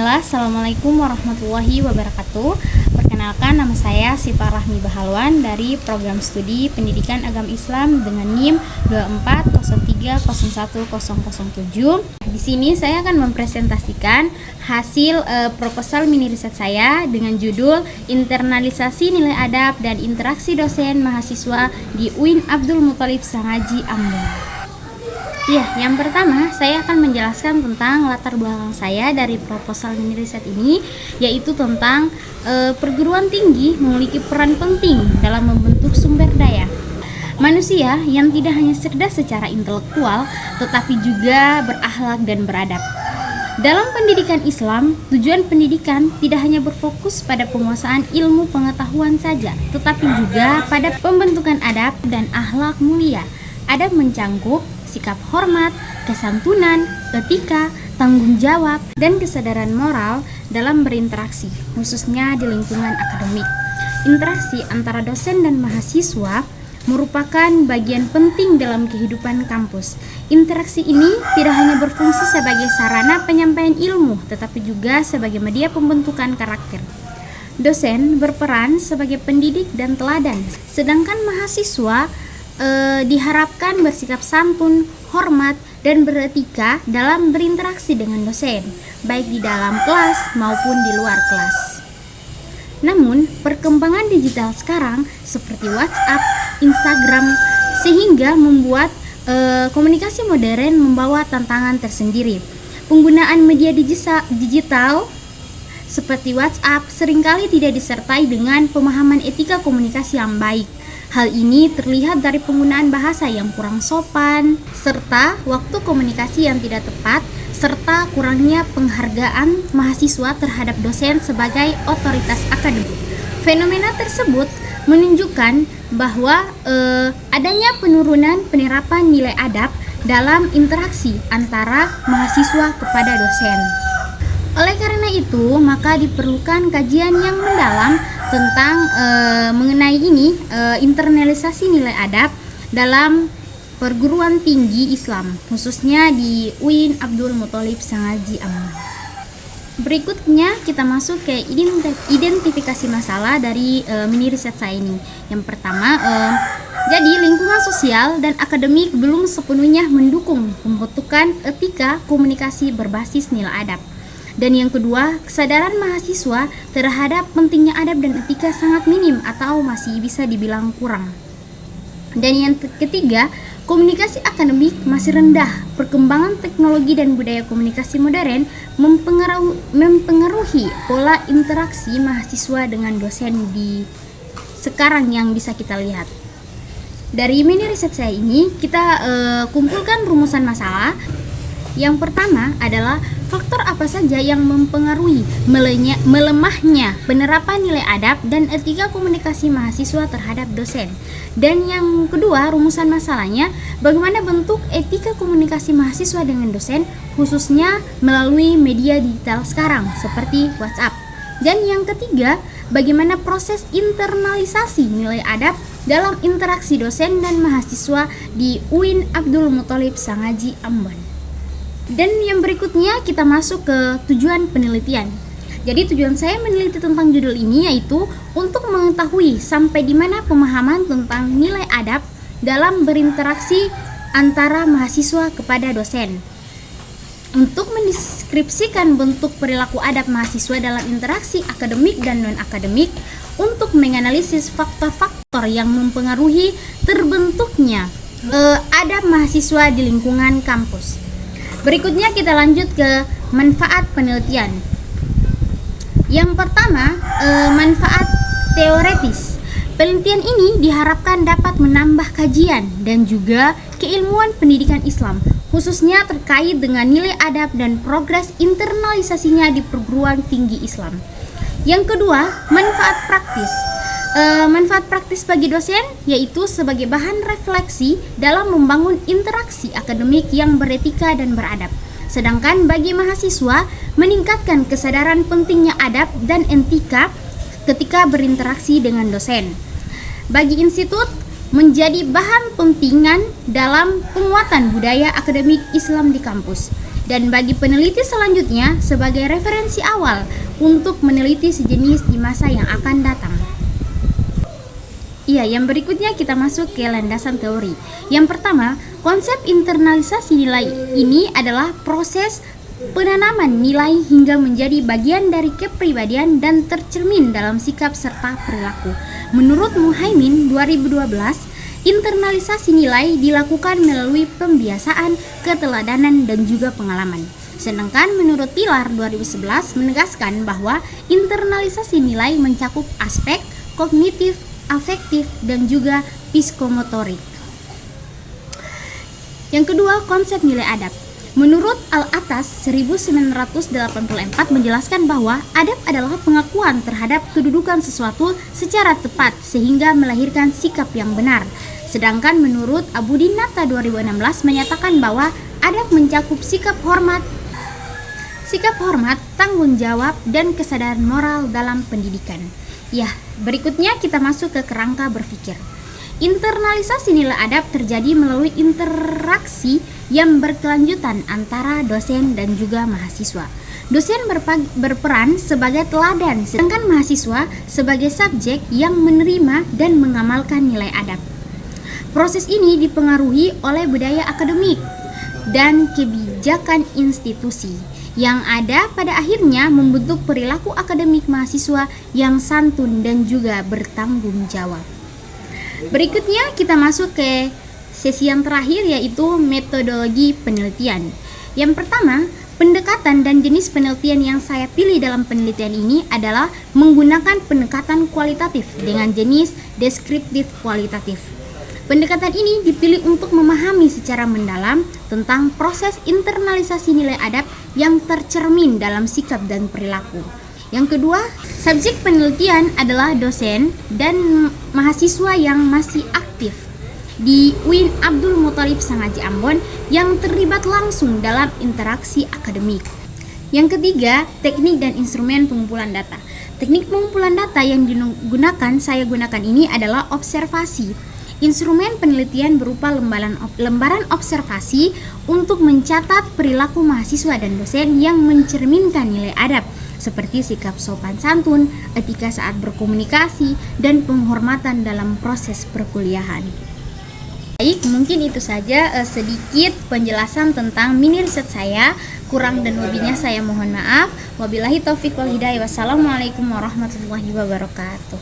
Bismillah, Assalamualaikum warahmatullahi wabarakatuh. Perkenalkan, nama saya Syifa Rahmi Bahalwan dari Program Studi Pendidikan Agama Islam dengan NIM 2403010007. Di sini saya akan mempresentasikan hasil proposal mini riset saya dengan judul Internalisasi Nilai Adab dan Interaksi Dosen Mahasiswa di UIN Abdul Muthalib Sangaji Ambon. Ya, yang pertama saya akan menjelaskan tentang latar belakang saya dari proposal mini riset ini, yaitu tentang perguruan tinggi memiliki peran penting dalam membentuk sumber daya manusia yang tidak hanya cerdas secara intelektual, tetapi juga berakhlak dan beradab. Dalam pendidikan Islam, tujuan pendidikan tidak hanya berfokus pada penguasaan ilmu pengetahuan saja, tetapi juga pada pembentukan adab dan akhlak mulia. Adab mencangkup sikap hormat, kesantunan, etika, tanggung jawab, dan kesadaran moral dalam berinteraksi, khususnya di lingkungan akademik. Interaksi antara dosen dan mahasiswa merupakan bagian penting dalam kehidupan kampus. Interaksi ini tidak hanya berfungsi sebagai sarana penyampaian ilmu, tetapi juga sebagai media pembentukan karakter. Dosen berperan sebagai pendidik dan teladan, sedangkan mahasiswa diharapkan bersikap santun, hormat, dan beretika dalam berinteraksi dengan dosen, baik di dalam kelas maupun di luar kelas. Namun, perkembangan digital sekarang seperti WhatsApp, Instagram, sehingga membuat komunikasi modern membawa tantangan tersendiri. Penggunaan media digital seperti WhatsApp seringkali tidak disertai dengan pemahaman etika komunikasi yang baik. Hal ini terlihat dari penggunaan bahasa yang kurang sopan, serta waktu komunikasi yang tidak tepat, serta kurangnya penghargaan mahasiswa terhadap dosen sebagai otoritas akademik. Fenomena tersebut menunjukkan bahwa adanya penurunan penerapan nilai adab dalam interaksi antara mahasiswa kepada dosen. Oleh karena itu, maka diperlukan kajian yang mendalam tentang mengenai ini, internalisasi nilai adab dalam perguruan tinggi Islam, khususnya di UIN Abdul Muthalib Sangaji Ambon. Berikutnya kita masuk ke identifikasi masalah dari mini riset saya ini. Yang pertama, jadi lingkungan sosial dan akademik belum sepenuhnya mendukung pembentukan etika komunikasi berbasis nilai adab. Dan yang kedua, kesadaran mahasiswa terhadap pentingnya adab dan etika sangat minim atau masih bisa dibilang kurang. Dan yang ketiga, komunikasi akademik masih rendah. Perkembangan teknologi dan budaya komunikasi modern mempengaruhi pola interaksi mahasiswa dengan dosen di sekarang yang bisa kita lihat. Dari mini riset saya ini, kita kumpulkan rumusan masalah. Yang pertama adalah faktor apa saja yang mempengaruhi melemahnya penerapan nilai adab dan etika komunikasi mahasiswa terhadap dosen. Dan yang kedua, rumusan masalahnya, bagaimana bentuk etika komunikasi mahasiswa dengan dosen, khususnya melalui media digital sekarang seperti WhatsApp. Dan yang ketiga, bagaimana proses internalisasi nilai adab dalam interaksi dosen dan mahasiswa di UIN Abdul Muthalib Sangaji Ambon. Dan yang berikutnya kita masuk ke tujuan penelitian. Jadi tujuan saya meneliti tentang judul ini yaitu untuk mengetahui sampai di mana pemahaman tentang nilai adab dalam berinteraksi antara mahasiswa kepada dosen. Untuk mendeskripsikan bentuk perilaku adab mahasiswa dalam interaksi akademik dan non-akademik, untuk menganalisis faktor-faktor yang mempengaruhi terbentuknya adab mahasiswa di lingkungan kampus. Berikutnya kita lanjut ke manfaat penelitian. Yang pertama, manfaat teoretis. Penelitian ini diharapkan dapat menambah kajian dan juga keilmuan pendidikan Islam, khususnya terkait dengan nilai adab dan progres internalisasinya di perguruan tinggi Islam. Yang kedua, manfaat praktis. Manfaat praktis bagi dosen yaitu sebagai bahan refleksi dalam membangun interaksi akademik yang beretika dan beradab. Sedangkan bagi mahasiswa, meningkatkan kesadaran pentingnya adab dan etika ketika berinteraksi dengan dosen. Bagi institut, menjadi bahan pentingan dalam penguatan budaya akademik Islam di kampus. dan bagi peneliti selanjutnya sebagai referensi awal untuk meneliti sejenis di masa yang akan datang. Iya, yang berikutnya kita masuk ke landasan teori. Yang pertama, konsep internalisasi nilai ini adalah proses penanaman nilai hingga menjadi bagian dari kepribadian dan tercermin dalam sikap serta perilaku. Menurut Muhaimin 2012, internalisasi nilai dilakukan melalui pembiasaan, keteladanan, dan juga pengalaman. Sedangkan menurut Pilar 2011 menegaskan bahwa internalisasi nilai mencakup aspek kognitif, afektif, dan juga psikomotorik. Yang kedua, konsep nilai adab. Menurut Al-Atas 1984 menjelaskan bahwa adab adalah pengakuan terhadap kedudukan sesuatu secara tepat sehingga melahirkan sikap yang benar. Sedangkan menurut Abu Dinata 2016 menyatakan bahwa adab mencakup sikap hormat, tanggung jawab, dan kesadaran moral dalam pendidikan. Ya, berikutnya kita masuk ke kerangka berpikir. Internalisasi nilai adab terjadi melalui interaksi yang berkelanjutan antara dosen dan juga mahasiswa. Dosen berperan sebagai teladan, sedangkan mahasiswa sebagai subjek yang menerima dan mengamalkan nilai adab. Proses ini dipengaruhi oleh budaya akademik dan kebijakan institusi yang ada pada akhirnya membentuk perilaku akademik mahasiswa yang santun dan juga bertanggung jawab. Berikutnya kita masuk ke sesi yang terakhir, yaitu metodologi penelitian. Yang pertama, pendekatan dan jenis penelitian yang saya pilih dalam penelitian ini adalah menggunakan pendekatan kualitatif dengan jenis deskriptif kualitatif. Pendekatan ini dipilih untuk memahami secara mendalam tentang proses internalisasi nilai adab yang tercermin dalam sikap dan perilaku. Yang kedua, subjek penelitian adalah dosen dan mahasiswa yang masih aktif di UIN Abdul Muthalib Sangaji Ambon yang terlibat langsung dalam interaksi akademik. Yang ketiga, teknik dan instrumen pengumpulan data. Teknik pengumpulan data yang saya gunakan ini adalah observasi. Instrumen penelitian berupa lembaran observasi untuk mencatat perilaku mahasiswa dan dosen yang mencerminkan nilai adab, seperti sikap sopan santun, etika saat berkomunikasi, dan penghormatan dalam proses perkuliahan. Baik, mungkin itu saja sedikit penjelasan tentang mini riset saya. Kurang dan lebihnya saya mohon maaf. Wabillahi taufiq wal hidayah. Wassalamualaikum warahmatullahi wabarakatuh.